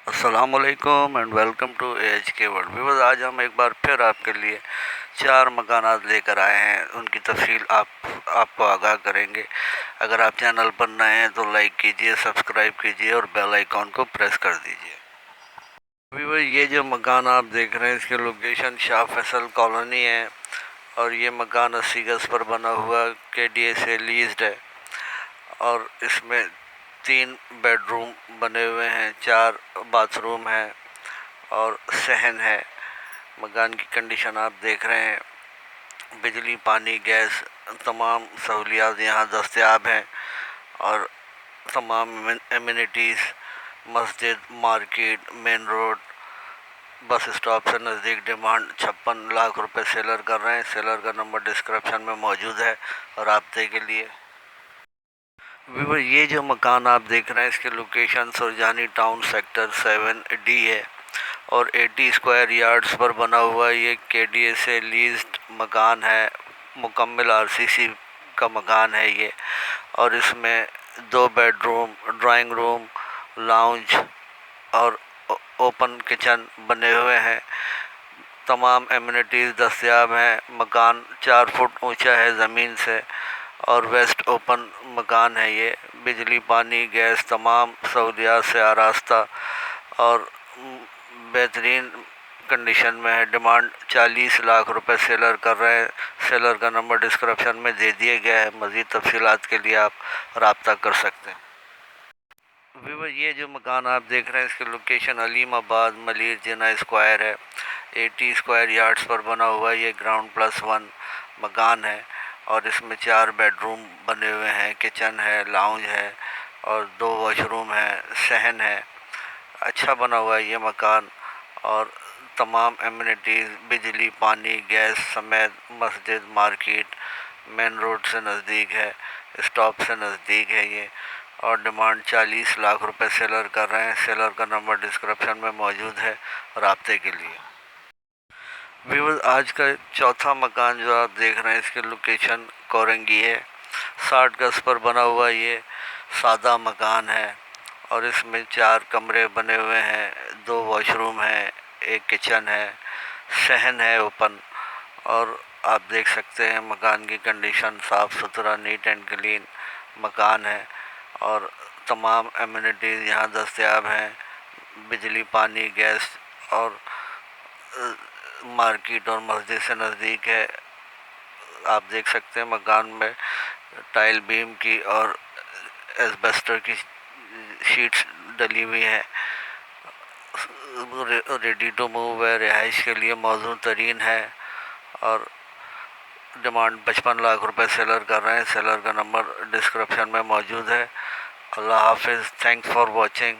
अस्सलामुअलैकुम and welcome to H के world viewers. आज हम एक बार फिर आपके लिए 4 मकानात लेकर आए हैं। उनकी तफसील आपको आगाह करेंगे। अगर आप चैनल पर नए हैं तो लाइक कीजिए, सब्सक्राइब कीजिए और बेल आइकॉन को प्रेस कर दीजिए। व्यूअर्स, ये जो मकान आप देख रहे हैं इसकी लोकेशन शाह फैसल कॉलोनी है और ये मकान 80 गज पर बना हुआ KDA से लीज्ड है और इसमें 3 बेडरूम बने हुए हैं, 4 बाथरूम है और सहन है। मकान की कंडीशन आप देख रहे हैं। बिजली, पानी, गैस तमाम सहूलियात यहाँ दस्तयाब हैं और तमाम एमिनिटीज़, मस्जिद, market, main road, bus stop से नज़दीक। डिमांड 56 लाख रुपए सेलर कर रहे हैं। सेलर का नंबर डिस्क्रिप्शन में मौजूद है और राब्ते के लिए। व्यूअर, ये जो मकान आप देख रहे हैं इसकी location Surjani town sector 7D है और 80 स्क्वायर यार्ड्स पर बना हुआ ये KDA से लीज्ड मकान है। मुकम्मल RCC का मकान है ये और इसमें 2 बेडरूम, ड्राइंग रूम, लाउंज और ओपन किचन बने हुए हैं। तमाम एमिनिटीज़ दस्तयाब हैं। मकान 4 फुट ऊंचा है ज़मीन से और वेस्ट ओपन मकान है ये। बिजली, पानी, गैस तमाम सहूलियात से आरास्ता और बेहतरीन कंडीशन में है। डिमांड 40 लाख रुपए सेलर कर रहे हैं। सेलर का नंबर डिस्क्रिप्शन में दे दिया गया है। मज़ीद तफसीलात के लिए आप रब्ता कर सकते हैं। व्यूअर, ये जो मकान आप देख रहे हैं इसकी लोकेशन अलीमाबाद मलिर जिना स्क्वायर है। 80 स्क्वायर यार्ड्स पर बना हुआ ये ग्राउंड +1 मकान है और इसमें 4 बेडरूम बने हुए हैं, किचन है, लाउंज है और 2 वॉशरूम है, सहन है। अच्छा बना हुआ है ये मकान और तमाम एमिनिटीज़, बिजली, पानी, गैस समेत मस्जिद, मार्केट, मेन रोड से नज़दीक है, स्टॉप से नज़दीक है ये और डिमांड 40 लाख रुपए सेलर कर रहे हैं। सेलर का नंबर डिस्क्रिप्शन में मौजूद है राब्ते के लिए। व्यूअर्स, आज का चौथा मकान जो आप देख रहे हैं इसकी लोकेशन कोरंगी है। 60 गज पर बना हुआ ये सादा मकान है और इसमें 4 कमरे बने हुए हैं, 2 वॉशरूम हैं, 1 किचन है, सहन है ओपन और आप देख सकते हैं मकान की कंडीशन साफ़ सुथरा, नीट एंड क्लीन मकान है और तमाम एमिनिटीज़ यहाँ दस्तयाब हैं। बिजली, पानी, गैस और मार्केट और मस्जिद से नज़दीक है। आप देख सकते हैं मकान में टाइल बीम की और एस्बेस्टर की शीट्स डली हुई हैं। रेडी टू मूव है, रिहाइश के लिए मौजूद तरीन है और डिमांड 55 लाख रुपए सेलर कर रहे हैं। सेलर का नंबर डिस्क्रिप्शन में मौजूद है। अल्लाह हाफिज़। Thanks for watching.